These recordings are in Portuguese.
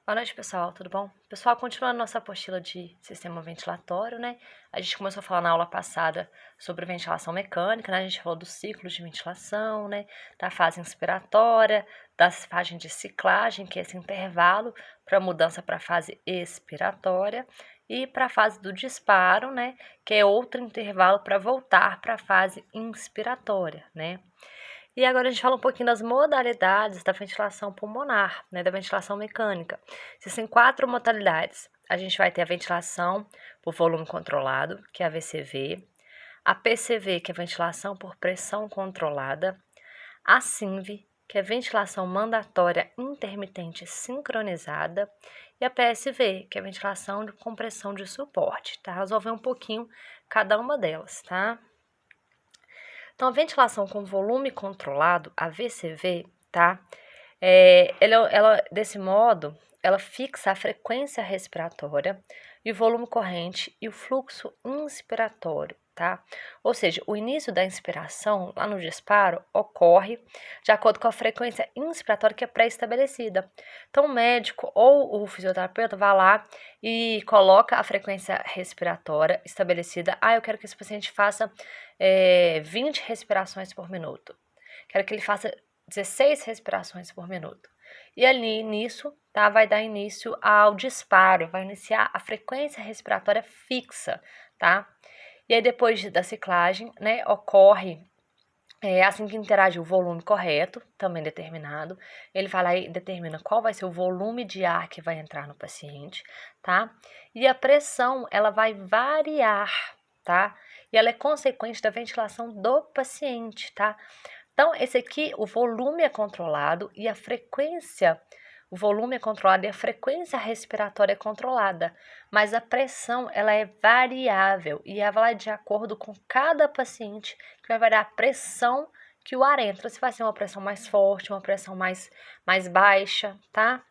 Boa noite, pessoal, tudo bom? Pessoal, continuando nossa apostila de sistema ventilatório, né? A gente começou a falar na aula passada sobre ventilação mecânica, né? A gente falou dos ciclos de ventilação, né? Da fase inspiratória, da fase de ciclagem, que é esse intervalo para mudança para a fase expiratória, e para a fase do disparo, né? Que é outro intervalo para voltar para a fase inspiratória, né? E agora a gente fala um pouquinho das modalidades da ventilação pulmonar, né, da ventilação mecânica. Existem 4 modalidades. A gente vai ter a ventilação por volume controlado, que é a VCV, a PCV, que é ventilação por pressão controlada, a SINV, que é ventilação mandatória intermitente sincronizada, e a PSV, que é ventilação de compressão de suporte, tá? Nós vamos ver um pouquinho cada uma delas, tá? Então, a ventilação com volume controlado, a VCV, tá? Desse modo, ela fixa a frequência respiratória e o volume corrente e o fluxo inspiratório, tá? Ou seja, o início da inspiração, lá no disparo, ocorre de acordo com a frequência inspiratória que é pré-estabelecida. Então, o médico ou o fisioterapeuta vai lá e coloca a frequência respiratória estabelecida. Eu quero que esse paciente faça 20 respirações por minuto. Quero que ele faça 16 respirações por minuto. E ali nisso, tá, vai dar início ao disparo, vai iniciar a frequência respiratória fixa, tá? E aí depois da ciclagem, né, ocorre assim que interage o volume correto, também determinado, ele vai lá e determina qual vai ser o volume de ar que vai entrar no paciente, tá? E a pressão, ela vai variar, tá? E ela é consequente da ventilação do paciente, tá? Então, esse aqui, o volume é controlado e a frequência, o volume é controlado e a frequência respiratória é controlada, mas a pressão, ela é variável e ela vai de acordo com cada paciente, que vai variar a pressão que o ar entra. Se vai ser uma pressão mais forte, uma pressão mais baixa, tá?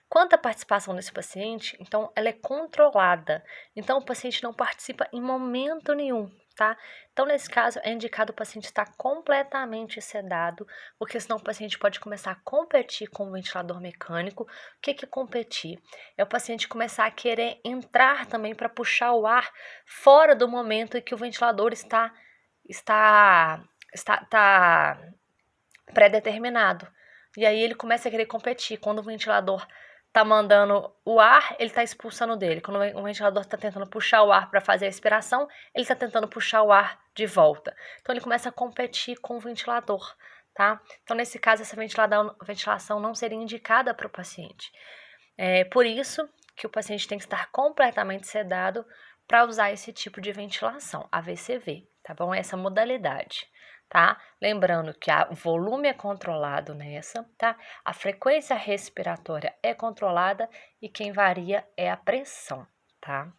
Quanto à participação desse paciente, então ela é controlada. Então o paciente não participa em momento nenhum, tá? Então nesse caso é indicado o paciente estar completamente sedado, porque senão o paciente pode começar a competir com o ventilador mecânico. O que é competir? É o paciente começar a querer entrar também para puxar o ar fora do momento em que o ventilador está pré-determinado. E aí ele começa a querer competir. Quando o ventilador tá mandando o ar, ele tá expulsando dele. Quando o ventilador tá tentando puxar o ar para fazer a expiração, ele tá tentando puxar o ar de volta. Então ele começa a competir com o ventilador, tá? Então nesse caso essa ventilação não seria indicada para o paciente. É por isso que o paciente tem que estar completamente sedado para usar esse tipo de ventilação, a VCV, tá bom? Essa modalidade, tá? Lembrando que o volume é controlado nessa, tá? A frequência respiratória é controlada e quem varia é a pressão, tá?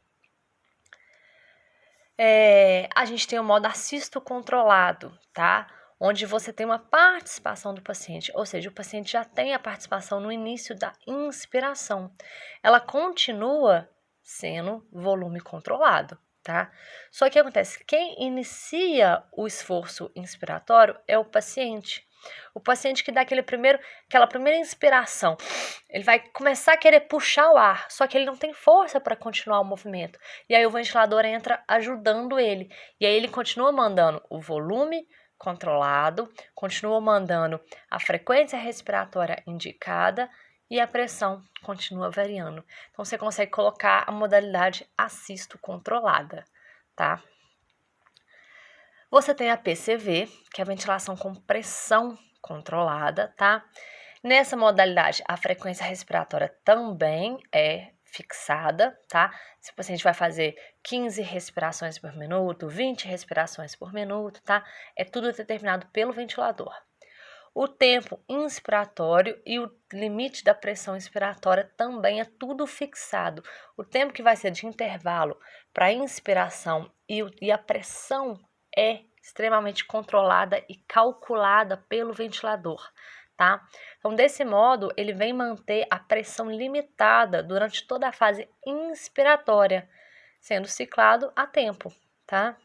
A gente tem o modo assisto controlado, tá? Onde você tem uma participação do paciente, ou seja, o paciente já tem a participação no início da inspiração. Ela continua sendo volume controlado, tá? Só que acontece, quem inicia o esforço inspiratório é o paciente. O paciente que dá aquela primeira inspiração, ele vai começar a querer puxar o ar, só que ele não tem força para continuar o movimento. E aí o ventilador entra ajudando ele. E aí ele continua mandando o volume controlado, continua mandando a frequência respiratória indicada e a pressão continua variando. Então você consegue colocar a modalidade assisto controlada, tá? Você tem a PCV, que é a ventilação com pressão controlada, tá? Nessa modalidade, a frequência respiratória também é fixada, tá? Se o paciente vai fazer 15 respirações por minuto, 20 respirações por minuto, tá? É tudo determinado pelo ventilador. O tempo inspiratório e o limite da pressão inspiratória também é tudo fixado. O tempo que vai ser de intervalo para inspiração e a pressão é extremamente controlada e calculada pelo ventilador, tá? Então, desse modo, ele vem manter a pressão limitada durante toda a fase inspiratória, sendo ciclado a tempo, tá?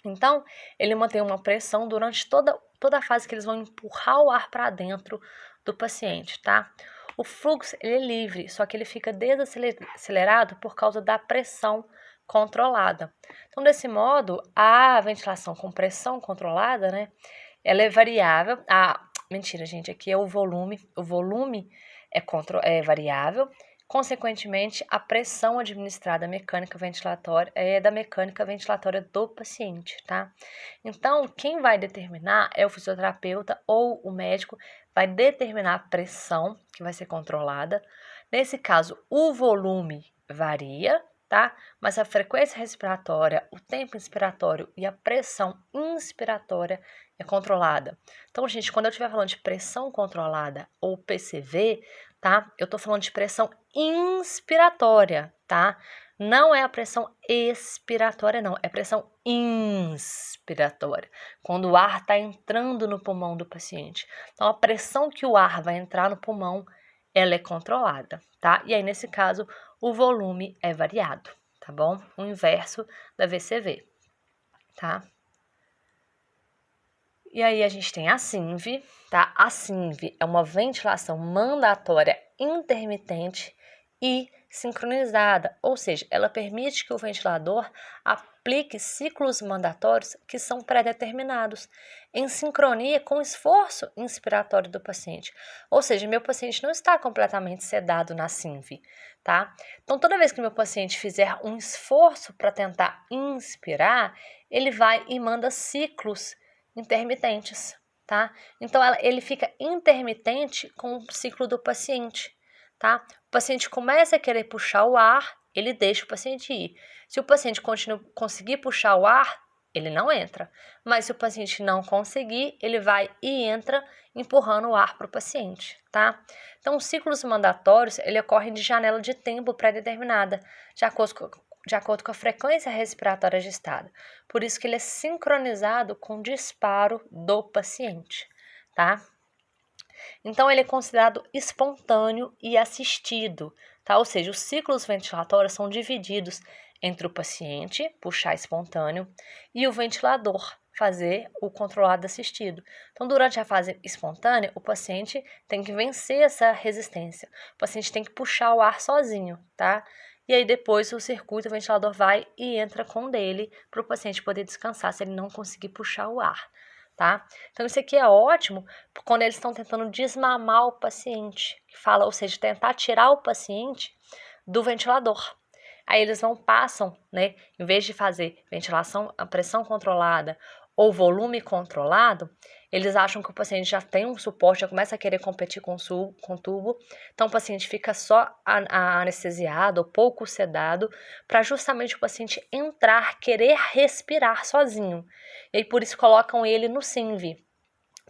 Então, ele mantém uma pressão durante toda a fase que eles vão empurrar o ar para dentro do paciente, tá? O fluxo ele é livre, só que ele fica desacelerado por causa da pressão controlada. Então, desse modo, a ventilação com pressão controlada, né, ela é variável. Mentira, gente, aqui é o volume. O volume é variável. Consequentemente, a pressão administrada mecânica ventilatória é da mecânica ventilatória do paciente, tá? Então, quem vai determinar é o fisioterapeuta ou o médico, vai determinar a pressão que vai ser controlada. Nesse caso, o volume varia, tá? Mas a frequência respiratória, o tempo inspiratório e a pressão inspiratória é controlada. Então, gente, quando eu estiver falando de pressão controlada ou PCV, tá? Eu tô falando de pressão inspiratória, tá? Não é a pressão expiratória, não. É pressão inspiratória. Quando o ar está entrando no pulmão do paciente. Então, a pressão que o ar vai entrar no pulmão, ela é controlada, tá? E aí, nesse caso, o volume é variado, tá bom? O inverso da VCV, tá? E aí a gente tem a SINV, tá? A SINV é uma ventilação mandatória intermitente e sincronizada, ou seja, ela permite que o ventilador aplique ciclos mandatórios que são pré-determinados, em sincronia com o esforço inspiratório do paciente. Ou seja, meu paciente não está completamente sedado na SINV, tá? Então, toda vez que meu paciente fizer um esforço para tentar inspirar, ele vai e manda ciclos intermitentes, tá? Então, ele fica intermitente com o ciclo do paciente, tá? O paciente começa a querer puxar o ar, ele deixa o paciente ir. Se o paciente conseguir puxar o ar, ele não entra. Mas se o paciente não conseguir, ele vai e entra empurrando o ar para o paciente, tá? Então, os ciclos mandatórios, ele ocorrem de janela de tempo pré-determinada, de acordo com a frequência respiratória agitada. Por isso que ele é sincronizado com o disparo do paciente, tá? Então, ele é considerado espontâneo e assistido, tá? Ou seja, os ciclos ventilatórios são divididos entre o paciente, puxar espontâneo, e o ventilador, fazer o controlado assistido. Então, durante a fase espontânea, o paciente tem que vencer essa resistência. O paciente tem que puxar o ar sozinho, tá? E aí, depois, o circuito, o ventilador vai e entra com o dele para o paciente poder descansar se ele não conseguir puxar o ar, tá? Então, isso aqui é ótimo quando eles estão tentando desmamar o paciente, ou seja, tentar tirar o paciente do ventilador. Aí eles passam, né? Em vez de fazer ventilação, a pressão controlada ou volume controlado, eles acham que o paciente já tem um suporte, já começa a querer competir com o tubo. Então, o paciente fica só anestesiado ou pouco sedado, para justamente o paciente entrar, querer respirar sozinho. E aí, por isso, colocam ele no SINV.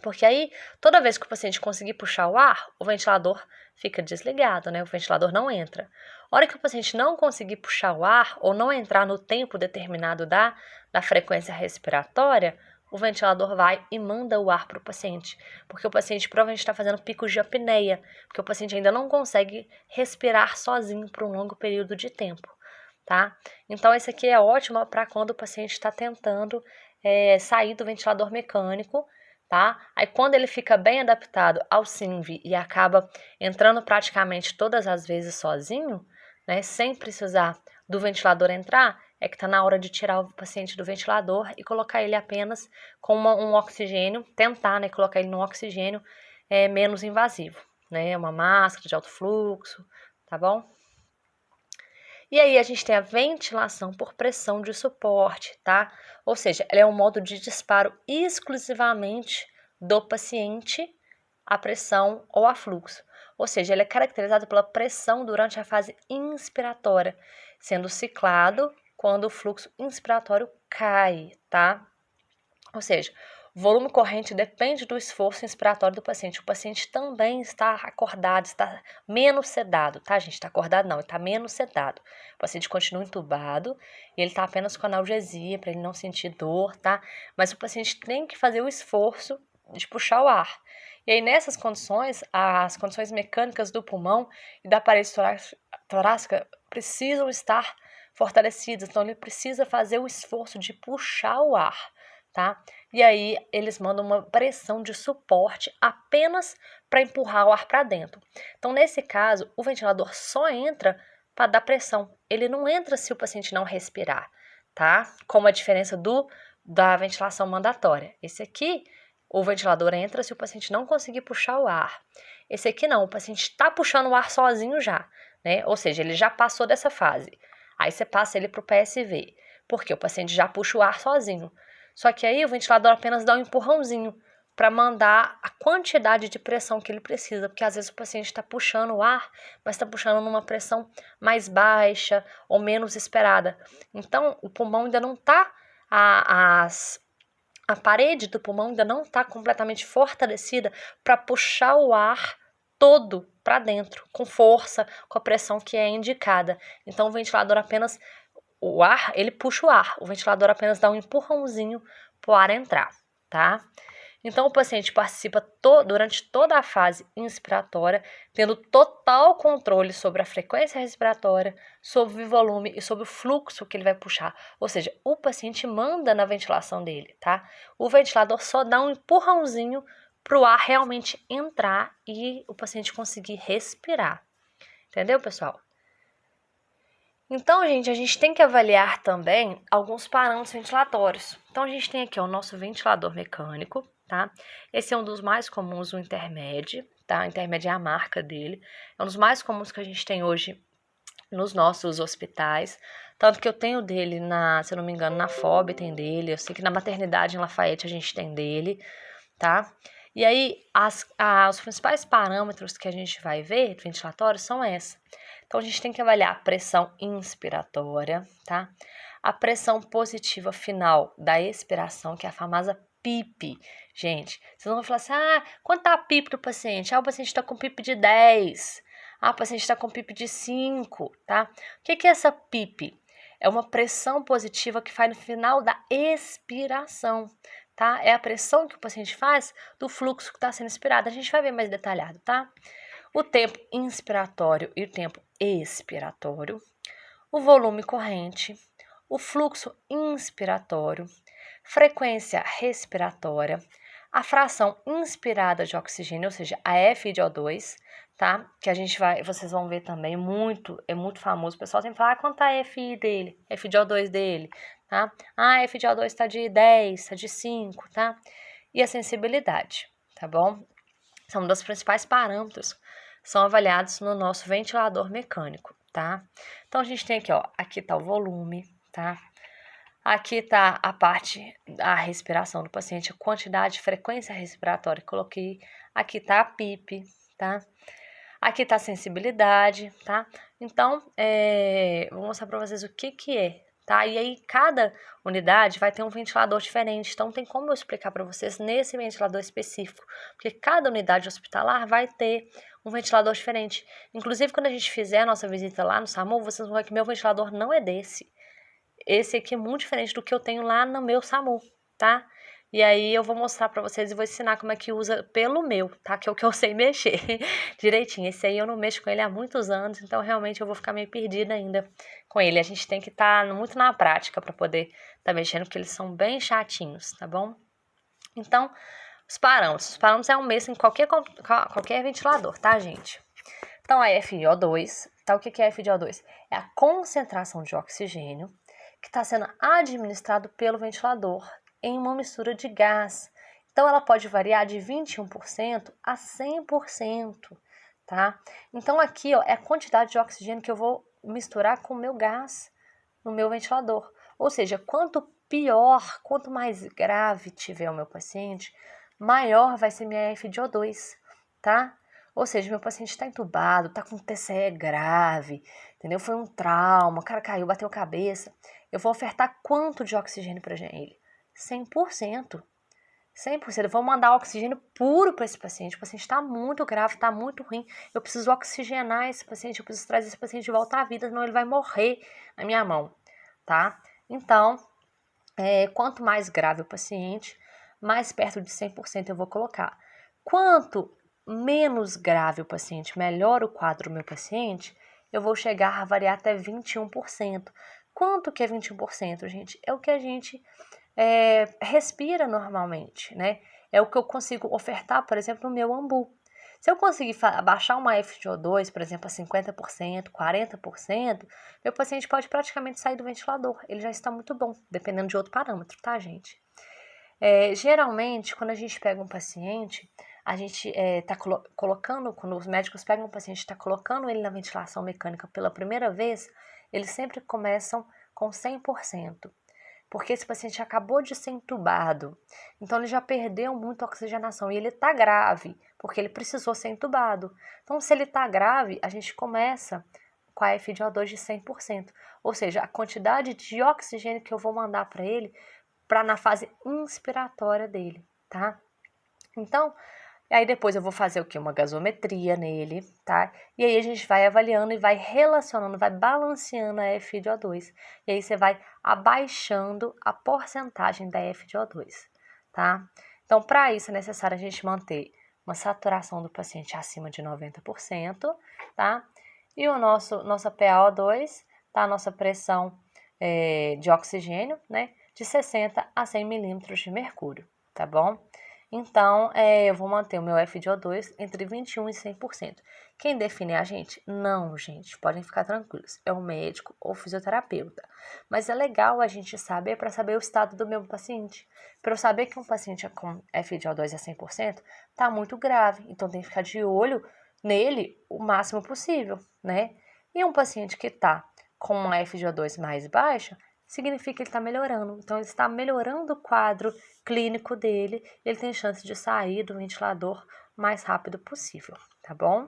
Porque aí, toda vez que o paciente conseguir puxar o ar, o ventilador fica desligado, né? O ventilador não entra. A hora que o paciente não conseguir puxar o ar ou não entrar no tempo determinado da frequência respiratória, o ventilador vai e manda o ar para o paciente. Porque o paciente provavelmente está fazendo picos de apneia, porque o paciente ainda não consegue respirar sozinho por um longo período de tempo, tá? Então, esse aqui é ótimo para quando o paciente está tentando sair do ventilador mecânico, tá? Aí, quando ele fica bem adaptado ao SINV e acaba entrando praticamente todas as vezes sozinho, né, sem precisar do ventilador entrar, é que está na hora de tirar o paciente do ventilador e colocar ele apenas com um oxigênio, tentar, né, colocar ele num oxigênio menos invasivo, né, uma máscara de alto fluxo, tá bom? E aí a gente tem a ventilação por pressão de suporte, tá? Ou seja, ela é um modo de disparo exclusivamente do paciente a pressão ou a fluxo. Ou seja, ele é caracterizado pela pressão durante a fase inspiratória, sendo ciclado quando o fluxo inspiratório cai, tá? Ou seja, o volume corrente depende do esforço inspiratório do paciente. O paciente também está acordado, está menos sedado, tá, gente? Está acordado não, ele está menos sedado. O paciente continua entubado e ele está apenas com analgesia para ele não sentir dor, tá? Mas o paciente tem que fazer o esforço de puxar o ar. E aí, nessas condições, as condições mecânicas do pulmão e da parede torácica precisam estar fortalecidas. Então, ele precisa fazer o esforço de puxar o ar, tá? e aí eles mandam uma pressão de suporte apenas para empurrar o ar para dentro. Então, nesse caso, o ventilador só entra para dar pressão. Ele não entra se o paciente não respirar, tá? Como a diferença da ventilação mandatória. Esse aqui, o ventilador entra se o paciente não conseguir puxar o ar. Esse aqui não, o paciente está puxando o ar sozinho já, né? Ou seja, ele já passou dessa fase. Aí você passa ele para o PSV, porque o paciente já puxa o ar sozinho. Só que aí o ventilador apenas dá um empurrãozinho para mandar a quantidade de pressão que ele precisa, porque às vezes o paciente está puxando o ar, mas está puxando numa pressão mais baixa ou menos esperada. Então, o pulmão ainda não está, a parede do pulmão ainda não está completamente fortalecida para puxar o ar todo para dentro, com força, com a pressão que é indicada. Então, o ventilador apenas, o ar, ele puxa o ar, o ventilador apenas dá um empurrãozinho para o ar entrar, tá? Então, o paciente participa durante toda a fase inspiratória, tendo total controle sobre a frequência respiratória, sobre o volume e sobre o fluxo que ele vai puxar. Ou seja, o paciente manda na ventilação dele, tá? O ventilador só dá um empurrãozinho para o ar realmente entrar e o paciente conseguir respirar. Entendeu, pessoal? Então, gente, a gente tem que avaliar também alguns parâmetros ventilatórios. Então, a gente tem aqui o nosso ventilador mecânico, tá? Esse é um dos mais comuns, o Intermed, tá? O Intermed é a marca dele. É um dos mais comuns que a gente tem hoje nos nossos hospitais. Tanto que eu tenho dele, se eu não me engano, na FOB tem dele. Eu sei que na maternidade em Lafayette a gente tem dele, tá? E aí, os principais parâmetros que a gente vai ver ventilatórios são esses. Então, a gente tem que avaliar a pressão inspiratória, tá? A pressão positiva final da expiração, que é a famosa PIP. Gente, vocês vão falar assim, quanto tá a PIP do paciente? O paciente está com PIP de 10. O paciente está com PIP de 5, tá? O que é essa PIP? É uma pressão positiva que faz no final da expiração, tá? É a pressão que o paciente faz do fluxo que está sendo expirado. A gente vai ver mais detalhado, tá? O tempo inspiratório e o tempo expiratório, o volume corrente, o fluxo inspiratório, frequência respiratória, a fração inspirada de oxigênio, ou seja, a FiO2, tá? Que vocês vão ver também, é muito famoso. O pessoal sempre fala, quanto tá a FI dele, FiO2 dele, tá? A FiO2 está de 10, está de 5, tá? E a sensibilidade, tá bom? São um dos principais parâmetros, são avaliados no nosso ventilador mecânico, tá? Então, a gente tem aqui, ó, aqui tá o volume, tá? Aqui tá a parte da respiração do paciente, a quantidade, frequência respiratória que coloquei. Aqui tá a PIP, tá? Aqui tá a sensibilidade, tá? Então, vou mostrar para vocês o que é, tá? E aí, cada unidade vai ter um ventilador diferente. Então, tem como eu explicar para vocês nesse ventilador específico. Porque cada unidade hospitalar vai ter um ventilador diferente. Inclusive, quando a gente fizer a nossa visita lá no SAMU, vocês vão ver que meu ventilador não é desse. Esse aqui é muito diferente do que eu tenho lá no meu SAMU, tá? E aí eu vou mostrar pra vocês e vou ensinar como é que usa pelo meu, tá? Que é o que eu sei mexer direitinho. Esse aí eu não mexo com ele há muitos anos, então realmente eu vou ficar meio perdida ainda com ele. A gente tem que estar muito na prática pra poder estar mexendo, porque eles são bem chatinhos, tá bom? Então, os parâmetros. Os parâmetros é o mesmo em qualquer ventilador, tá, gente? Então, a FiO2, tá? O que é a FiO2? É a concentração de oxigênio que está sendo administrado pelo ventilador em uma mistura de gás. Então, ela pode variar de 21% a 100%, tá? Então, aqui, ó, é a quantidade de oxigênio que eu vou misturar com o meu gás no meu ventilador. Ou seja, quanto pior, quanto mais grave tiver o meu paciente, maior vai ser minha FiO2, tá? Ou seja, meu paciente está entubado, está com TCE grave, entendeu? Foi um trauma, o cara caiu, bateu a cabeça. Eu vou ofertar quanto de oxigênio para ele? 100%. 100%. Eu vou mandar oxigênio puro para esse paciente. O paciente está muito grave, está muito ruim. Eu preciso oxigenar esse paciente, eu preciso trazer esse paciente de volta à vida, senão ele vai morrer na minha mão, tá? Então, quanto mais grave o paciente, mais perto de 100% eu vou colocar. Quanto menos grave o paciente, melhor o quadro do meu paciente, eu vou chegar a variar até 21%. Quanto que é 21%, gente? É o que a gente respira normalmente, né? É o que eu consigo ofertar, por exemplo, no meu ambu. Se eu conseguir abaixar uma FiO2, por exemplo, a 50%, 40%, meu paciente pode praticamente sair do ventilador. Ele já está muito bom, dependendo de outro parâmetro, tá, gente? Geralmente, quando a gente pega um paciente, a gente está colocando, quando os médicos pegam um paciente e está colocando ele na ventilação mecânica pela primeira vez, eles sempre começam com 100%. Porque esse paciente acabou de ser entubado, então ele já perdeu muita oxigenação e ele está grave, porque ele precisou ser entubado. Então, se ele está grave, a gente começa com a FiO2 de 100%, ou seja, a quantidade de oxigênio que eu vou mandar para ele para na fase inspiratória dele, tá? Então, aí depois eu vou fazer o quê? Uma gasometria nele, tá? E aí a gente vai avaliando e vai relacionando, vai balanceando a FiO2. E aí você vai abaixando a porcentagem da FiO2, tá? Então, para isso é necessário a gente manter uma saturação do paciente acima de 90%, tá? E o nossa PaO2, tá? A nossa pressão de oxigênio, né? De 60 a 100 milímetros de mercúrio, tá bom? Então, eu vou manter o meu FiO2 entre 21% e 100%. Quem define é a gente? Não, gente, podem ficar tranquilos. É o médico ou fisioterapeuta. Mas é legal a gente saber para saber o estado do meu paciente. Para eu saber que um paciente com FiO2 a 100% está muito grave. Então, tem que ficar de olho nele o máximo possível, né? E um paciente que está com uma FiO2 mais baixa, significa que ele está melhorando. Então, ele está melhorando o quadro clínico dele, ele tem chance de sair do ventilador o mais rápido possível, tá bom?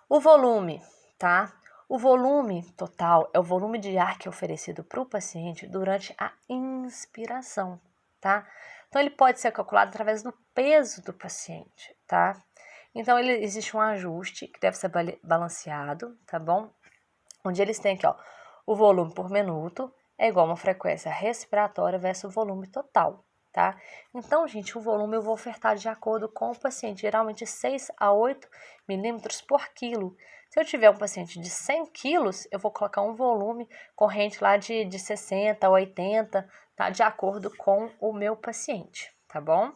O volume, tá? O volume total é o volume de ar que é oferecido para o paciente durante a inspiração, tá? Então, ele pode ser calculado através do peso do paciente, tá? Então, existe um ajuste que deve ser balanceado, tá bom? Onde eles têm aqui, ó, o volume por minuto é igual a uma frequência respiratória versus o volume total, tá? Então, gente, o volume eu vou ofertar de acordo com o paciente, geralmente 6 a 8 milímetros por quilo. Se eu tiver um paciente de 100 quilos, eu vou colocar um volume corrente lá de 60 a 80, tá? De acordo com o meu paciente, tá bom?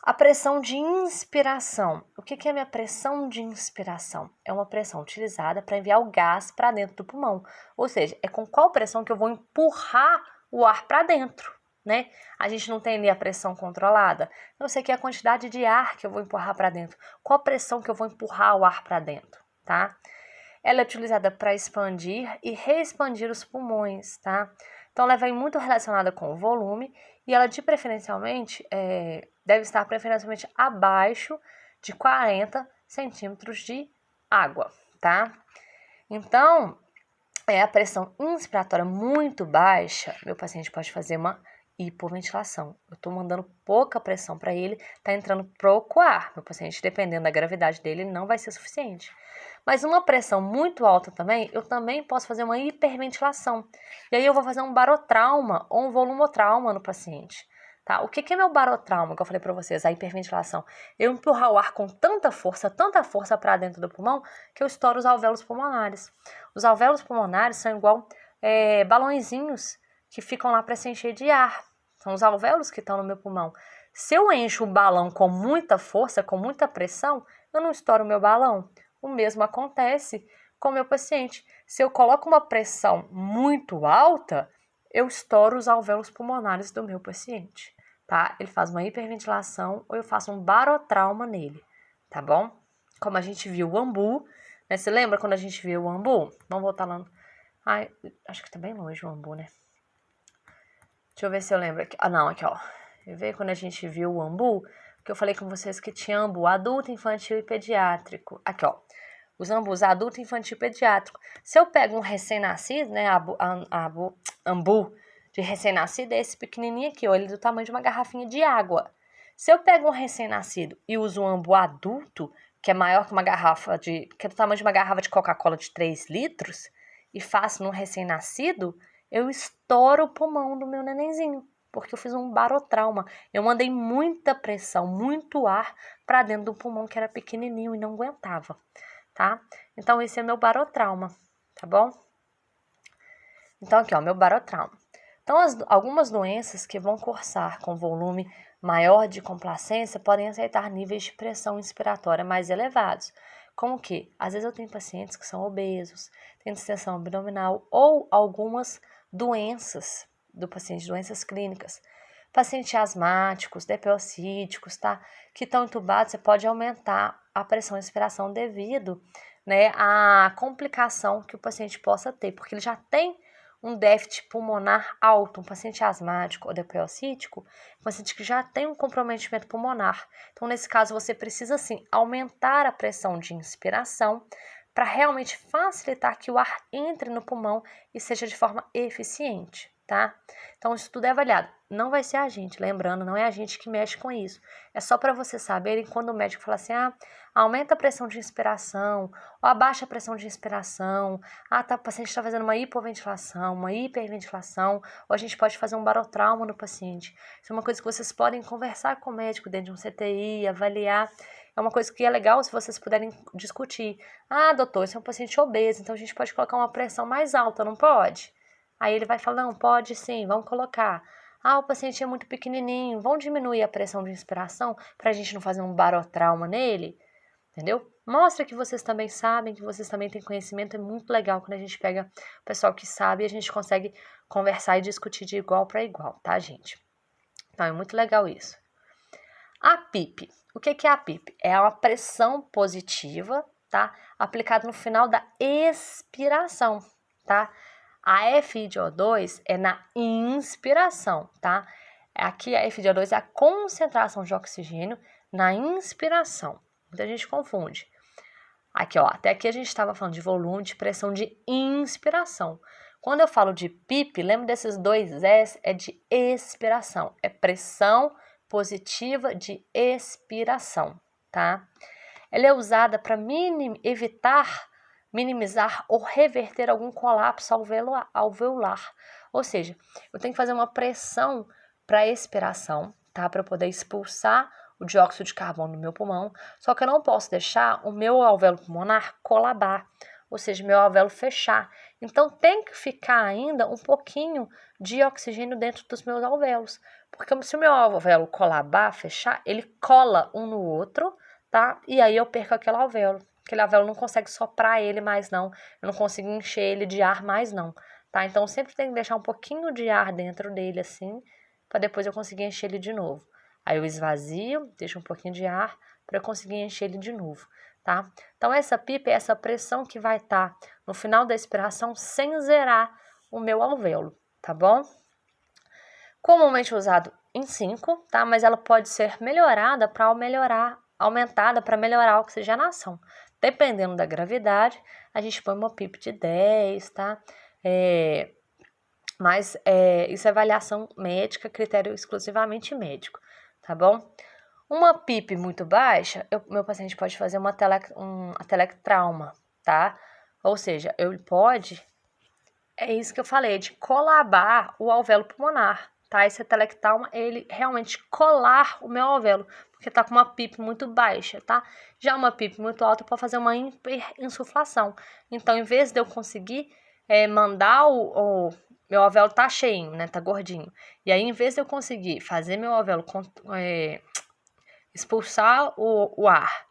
A pressão de inspiração. O que é a minha pressão de inspiração? É uma pressão utilizada para enviar o gás para dentro do pulmão. Ou seja, é com qual pressão que eu vou empurrar o ar para dentro, né? A gente não tem ali a pressão controlada. Eu sei que é a quantidade de ar que eu vou empurrar para dentro. Qual a pressão que eu vou empurrar o ar para dentro, tá? Ela é utilizada para expandir e reexpandir os pulmões, tá? Então, ela vem muito relacionada com o volume e ela, deve estar preferencialmente abaixo de 40 centímetros de água, tá? Então, a pressão inspiratória muito baixa, meu paciente pode fazer uma hipoventilação. Eu estou mandando pouca pressão para ele, está entrando pouco ar. Meu paciente, dependendo da gravidade dele, não vai ser suficiente. Mas uma pressão muito alta também, eu também posso fazer uma hiperventilação. E aí eu vou fazer um barotrauma ou um volumotrauma no paciente. Tá? O que é meu barotrauma, que eu falei para vocês, a hiperventilação? Eu empurrar o ar com tanta força para dentro do pulmão, que eu estouro os alvéolos pulmonares. Os alvéolos pulmonares são igual balõezinhos que ficam lá para se encher de ar. São os alvéolos que estão no meu pulmão. Se eu encho o balão com muita força, com muita pressão, eu não estouro o meu balão. O mesmo acontece com o meu paciente. Se eu coloco uma pressão muito alta, eu estouro os alvéolos pulmonares do meu paciente, tá? Ele faz uma hiperventilação ou eu faço um barotrauma nele, tá bom? Como a gente viu o ambu, né? Você lembra quando a gente viu o ambu? Vamos voltar lá. Ai, acho que tá bem longe o ambu, né? Deixa eu ver se eu lembro aqui. Ah, não, aqui, ó. Vê quando a gente viu o ambu, que eu falei com vocês que tinha ambu adulto, infantil e pediátrico. Aqui, ó. Os ambus adulto, infantil e pediátrico. Se eu pego um recém-nascido, né, ambu de recém-nascido, é esse pequenininho aqui, ó, ele é do tamanho de uma garrafinha de água. Se eu pego um recém-nascido e uso um ambu adulto, que é maior que uma garrafa que é do tamanho de uma garrafa de Coca-Cola de 3 litros, e faço num recém-nascido, eu estouro o pulmão do meu nenenzinho, porque eu fiz um barotrauma. Eu mandei muita pressão, muito ar para dentro do pulmão que era pequenininho e não aguentava, tá? Então, esse é meu barotrauma, tá bom? Então, aqui, ó, meu barotrauma. Então, algumas doenças que vão cursar com volume maior de complacência podem aceitar níveis de pressão inspiratória mais elevados. Como que? Às vezes eu tenho pacientes que são obesos, têm distensão abdominal ou algumas doenças do paciente, doenças clínicas. Pacientes asmáticos, DPOcíticos, tá? Que estão entubados, você pode aumentar a pressão e inspiração devido, né, à complicação que o paciente possa ter, porque ele já tem um déficit pulmonar alto, um paciente asmático ou DPOcítico, um paciente que já tem um comprometimento pulmonar. Então, nesse caso, você precisa, sim, aumentar a pressão de inspiração para realmente facilitar que o ar entre no pulmão e seja de forma eficiente, tá? Então, isso tudo é avaliado. Não vai ser a gente, lembrando, não é a gente que mexe com isso. É só para vocês saberem quando o médico fala assim, aumenta a pressão de inspiração, ou abaixa a pressão de inspiração, o paciente está fazendo uma hipoventilação, uma hiperventilação, ou a gente pode fazer um barotrauma no paciente. Isso é uma coisa que vocês podem conversar com o médico dentro de um CTI, avaliar. É uma coisa que é legal se vocês puderem discutir. Doutor, esse é um paciente obeso, então a gente pode colocar uma pressão mais alta, não pode? Aí ele vai falar, não, pode sim, vamos colocar. O paciente é muito pequenininho, vamos diminuir a pressão de inspiração para a gente não fazer um barotrauma nele, entendeu? Mostra que vocês também sabem, que vocês também têm conhecimento, é muito legal quando a gente pega o pessoal que sabe e a gente consegue conversar e discutir de igual para igual, tá, gente? Então, é muito legal isso. A PIP. O que é a PIP? É uma pressão positiva, tá? Aplicada no final da expiração, tá? A FiO2 é na inspiração, tá? Aqui a FiO2 é a concentração de oxigênio na inspiração. Muita gente confunde. Aqui, ó, até aqui a gente estava falando de volume, de pressão de inspiração. Quando eu falo de PIP, lembra desses dois S? É de expiração. É pressão positiva de expiração, tá? Ela é usada para minimizar ou reverter algum colapso alveolar. Ou seja, eu tenho que fazer uma pressão para expiração, tá? Para eu poder expulsar o dióxido de carbono do meu pulmão, só que eu não posso deixar o meu alvéolo pulmonar colabar, ou seja, meu alvéolo fechar. Então, tem que ficar ainda um pouquinho de oxigênio dentro dos meus alvéolos, porque se o meu alvéolo colabar, fechar, ele cola um no outro, tá? E aí eu perco aquele alvéolo. Aquele alvéolo não consegue soprar ele mais não, eu não consigo encher ele de ar mais não, tá? Então, sempre tem que deixar um pouquinho de ar dentro dele assim, para depois eu conseguir encher ele de novo. Aí eu esvazio, deixo um pouquinho de ar para eu conseguir encher ele de novo, tá? Então, essa PIP é essa pressão que vai estar no final da expiração sem zerar o meu alvéolo, tá bom? Comumente usado em 5, tá? Mas ela pode ser melhorada para aumentada para melhorar a oxigenação. Dependendo da gravidade, a gente põe uma PIP de 10, tá? Mas isso é avaliação médica, critério exclusivamente médico, tá bom? Uma PIP muito baixa, meu paciente pode fazer uma atelectrauma, tá? Ou seja, ele pode, é isso que eu falei, de colabar o alvéolo pulmonar, tá? Esse atelectrauma, ele realmente colar o meu alvéolo, porque tá com uma PIP muito baixa, tá? Já uma PIP muito alta, eu posso fazer uma hiperinsuflação. Então, em vez de eu conseguir mandar meu alvéolo tá cheinho, né? Tá gordinho. E aí, em vez de eu conseguir fazer meu alvéolo expulsar o ar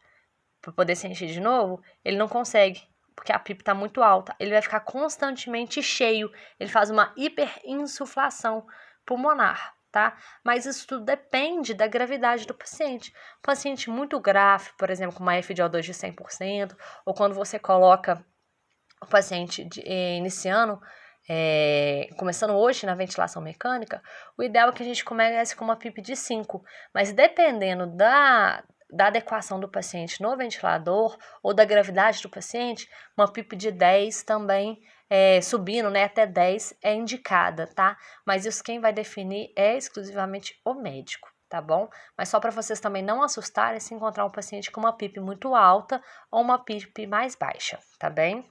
para poder se encher de novo, ele não consegue, porque a PIP está muito alta. Ele vai ficar constantemente cheio. Ele faz uma hiperinsuflação pulmonar, tá? Mas isso tudo depende da gravidade do paciente. Um paciente muito grave, por exemplo, com uma FiO2 de 100%, ou quando você coloca o paciente iniciando, começando hoje na ventilação mecânica, o ideal é que a gente comece com uma PIP de 5, mas dependendo da adequação do paciente no ventilador ou da gravidade do paciente, uma PIP de 10 também, subindo, né, até 10 é indicada, tá? Mas isso quem vai definir é exclusivamente o médico, tá bom? Mas só para vocês também não assustarem se encontrar um paciente com uma PIP muito alta ou uma PIP mais baixa, tá bem?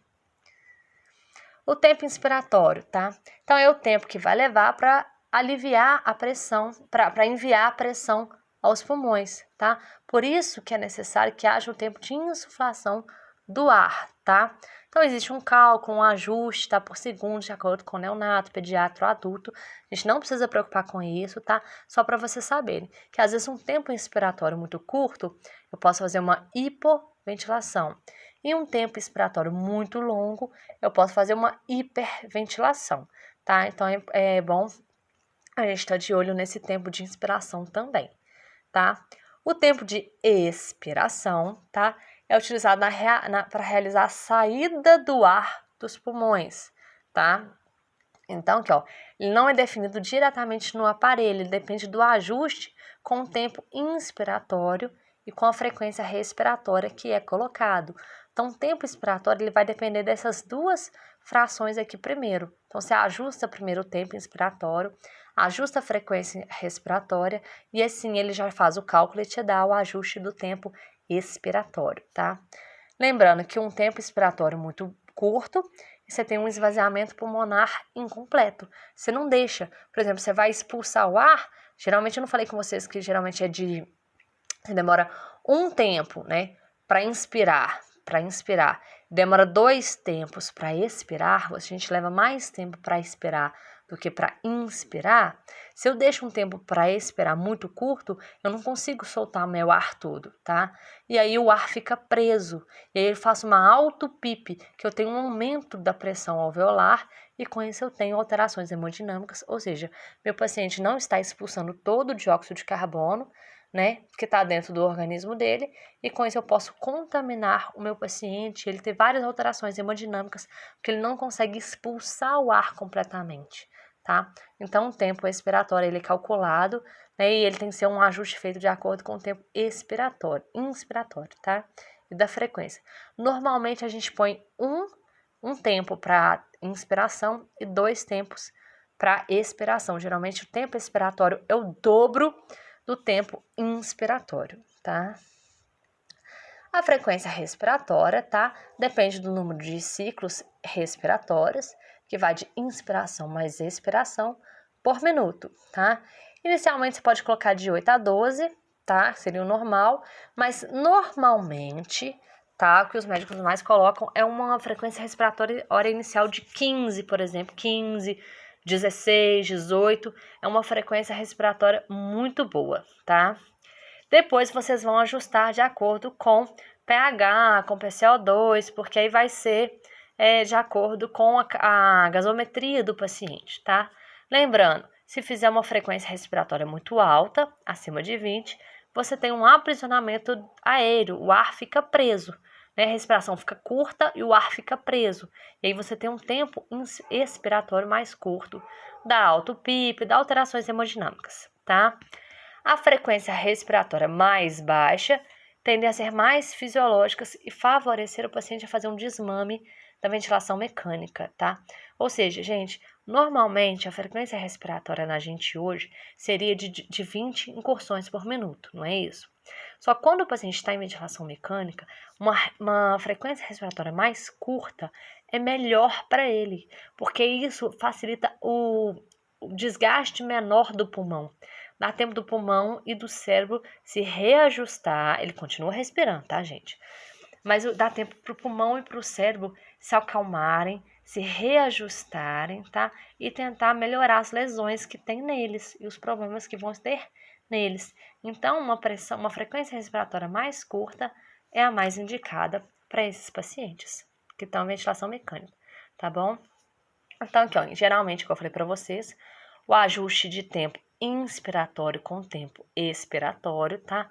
O tempo inspiratório, tá? Então, é o tempo que vai levar para aliviar a pressão, para enviar a pressão aos pulmões, tá? Por isso que é necessário que haja um tempo de insuflação do ar, tá? Então, existe um cálculo, um ajuste, tá? Por segundo, de acordo com o neonato, pediatra ou adulto. A gente não precisa preocupar com isso, tá? Só para vocês saberem que, às vezes, um tempo inspiratório muito curto, eu posso fazer uma hipoventilação. E um tempo expiratório muito longo, eu posso fazer uma hiperventilação, tá? Então, é bom a gente estar de olho nesse tempo de inspiração também, tá? O tempo de expiração, tá? É utilizado para realizar a saída do ar dos pulmões, tá? Então, aqui, ó, ele não é definido diretamente no aparelho, ele depende do ajuste com o tempo inspiratório e com a frequência respiratória que é colocado. Então, o tempo expiratório ele vai depender dessas duas frações aqui primeiro. Então, você ajusta primeiro o tempo inspiratório, ajusta a frequência respiratória e assim ele já faz o cálculo e te dá o ajuste do tempo expiratório, tá? Lembrando que um tempo expiratório muito curto, você tem um esvaziamento pulmonar incompleto. Você não deixa, por exemplo, você vai expulsar o ar, geralmente eu não falei com vocês que geralmente você demora um tempo, né, para inspirar, demora 2 tempos para expirar, a gente leva mais tempo para expirar do que para inspirar. Se eu deixo um tempo para expirar muito curto, eu não consigo soltar meu ar todo, tá? E aí o ar fica preso. E aí eu faço uma autopipe, que eu tenho um aumento da pressão alveolar e com isso eu tenho alterações hemodinâmicas, ou seja, meu paciente não está expulsando todo o dióxido de carbono, né, que está dentro do organismo dele, e com isso eu posso contaminar o meu paciente, ele ter várias alterações hemodinâmicas, porque ele não consegue expulsar o ar completamente, tá? Então, o tempo expiratório ele é calculado, né, e ele tem que ser um ajuste feito de acordo com o tempo inspiratório, tá? E da frequência. Normalmente, a gente põe um tempo para inspiração e 2 tempos para expiração. Geralmente, o tempo expiratório é o dobro do tempo inspiratório, tá? A frequência respiratória, tá? Depende do número de ciclos respiratórios, que vai de inspiração mais expiração por minuto, tá? Inicialmente você pode colocar de 8 a 12, tá? Seria o normal, mas normalmente, tá? O que os médicos mais colocam é uma frequência respiratória inicial de 15, por exemplo, 15, 16, 18, é uma frequência respiratória muito boa, tá? Depois vocês vão ajustar de acordo com pH, com PCO2, porque aí vai ser de acordo com a gasometria do paciente, tá? Lembrando, se fizer uma frequência respiratória muito alta, acima de 20, você tem um aprisionamento aéreo, o ar fica preso, né? A respiração fica curta e o ar fica preso. E aí você tem um tempo expiratório mais curto, dá autopipe, dá alterações hemodinâmicas, tá? A frequência respiratória mais baixa tende a ser mais fisiológicas e favorecer o paciente a fazer um desmame da ventilação mecânica, tá? Ou seja, gente, normalmente a frequência respiratória na gente hoje seria de 20 incursões por minuto, não é isso? Só que quando o paciente está em ventilação mecânica, uma frequência respiratória mais curta é melhor para ele, porque isso facilita o desgaste menor do pulmão. Dá tempo do pulmão e do cérebro se reajustar. Ele continua respirando, tá, gente? Mas dá tempo para o pulmão e para o cérebro se acalmarem, se reajustarem, tá? E tentar melhorar as lesões que tem neles e os problemas que vão ter neles. Então, uma frequência respiratória mais curta é a mais indicada para esses pacientes que estão em ventilação mecânica, tá bom? Então, aqui, ó, geralmente, como eu falei para vocês, o ajuste de tempo inspiratório com tempo expiratório, tá?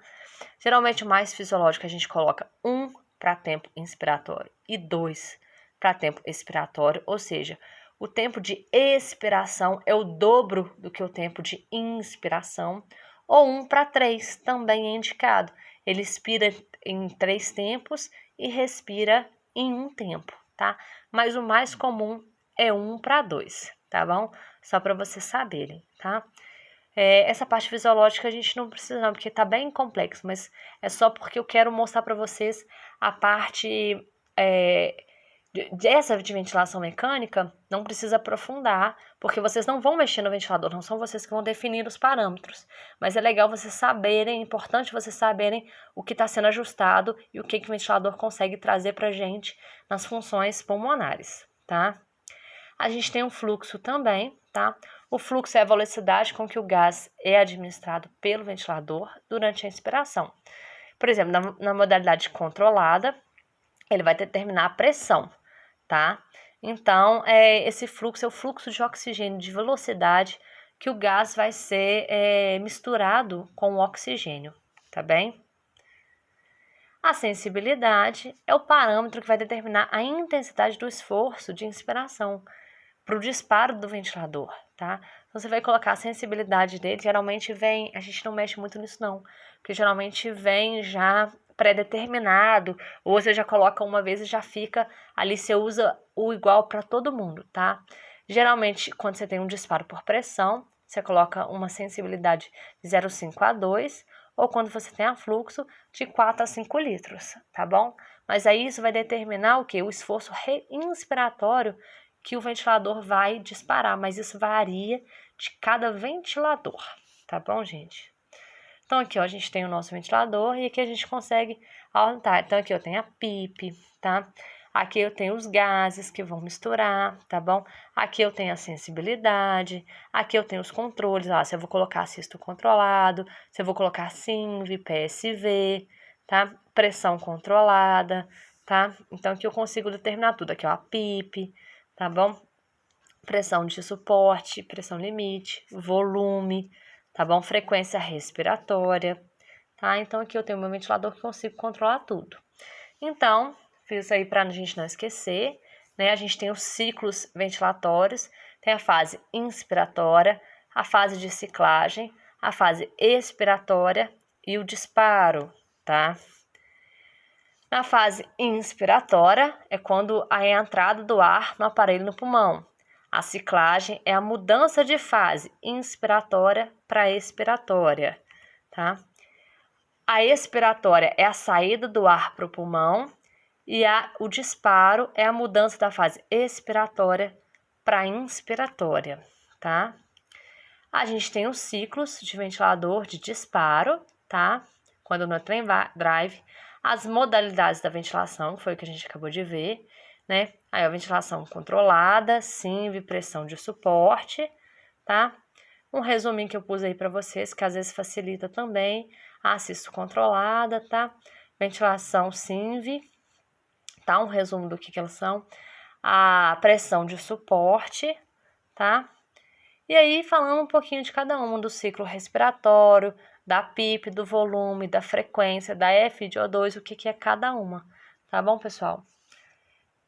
Geralmente, o mais fisiológico a gente coloca 1 para tempo inspiratório e 2 para tempo expiratório, ou seja, o tempo de expiração é o dobro do que o tempo de inspiração, ou 1 para 3 também é indicado. Ele expira em 3 tempos e respira em 1 tempo, tá? Mas o mais comum é 1 para 2, tá bom? Só para vocês saberem, tá? Essa parte fisiológica a gente não precisa não, porque tá bem complexo, mas é só porque eu quero mostrar para vocês a parte dessa de ventilação mecânica, não precisa aprofundar, porque vocês não vão mexer no ventilador, não são vocês que vão definir os parâmetros. Mas é legal vocês saberem, é importante vocês saberem o que está sendo ajustado e o que o ventilador consegue trazer para a gente nas funções pulmonares, tá? A gente tem um fluxo também, tá? O fluxo é a velocidade com que o gás é administrado pelo ventilador durante a inspiração. Por exemplo, na modalidade controlada, ele vai determinar a pressão, tá? Então, esse fluxo é o fluxo de oxigênio de velocidade que o gás vai ser misturado com o oxigênio, tá bem? A sensibilidade é o parâmetro que vai determinar a intensidade do esforço de inspiração para o disparo do ventilador, tá? Então, você vai colocar a sensibilidade dele, geralmente vem, a gente não mexe muito nisso não, porque geralmente vem já pré-determinado, ou você já coloca uma vez e já fica ali, você usa o igual para todo mundo, tá? Geralmente, quando você tem um disparo por pressão, você coloca uma sensibilidade de 0,5 a 2, ou quando você tem a fluxo, de 4 a 5 litros, tá bom? Mas aí isso vai determinar o quê? O esforço inspiratório que o ventilador vai disparar, mas isso varia de cada ventilador, tá bom, gente? Então, aqui, ó, a gente tem o nosso ventilador e aqui a gente consegue aumentar. Então, aqui eu tenho a PIP, tá? Aqui eu tenho os gases que vão misturar, tá bom? Aqui eu tenho a sensibilidade, aqui eu tenho os controles, ó, se eu vou colocar cisto controlado, se eu vou colocar SINV, PSV, tá? Pressão controlada, tá? Então, aqui eu consigo determinar tudo. Aqui, ó, a PIP, tá bom? Pressão de suporte, pressão limite, volume, tá bom? Frequência respiratória, tá? Então, aqui eu tenho meu ventilador que consigo controlar tudo. Então, fiz isso aí para a gente não esquecer, né? A gente tem os ciclos ventilatórios, tem a fase inspiratória, a fase de ciclagem, a fase expiratória e o disparo, tá? Na fase inspiratória é quando a entrada do ar no aparelho no pulmão. A ciclagem é a mudança de fase inspiratória para expiratória, tá? A expiratória é a saída do ar para o pulmão e o disparo é a mudança da fase expiratória para inspiratória, tá? A gente tem os ciclos de ventilador de disparo, tá? Quando no trem drive, as modalidades da ventilação, que foi o que a gente acabou de ver, né? Aí a ventilação controlada, SINV, pressão de suporte, tá? Um resuminho que eu pus aí para vocês, que às vezes facilita também. A cisto controlada, tá? Ventilação SINV, tá? Um resumo do que elas são. A pressão de suporte, tá? E aí, falando um pouquinho de cada um, do ciclo respiratório, da PIP, do volume, da frequência, da FiO2, o que é cada uma, tá bom, pessoal?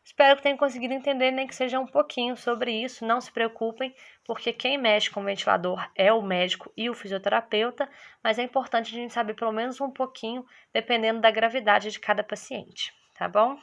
Espero que tenham conseguido entender, nem que seja um pouquinho sobre isso. Não se preocupem, porque quem mexe com o ventilador é o médico e o fisioterapeuta, mas é importante a gente saber pelo menos um pouquinho, dependendo da gravidade de cada paciente, tá bom?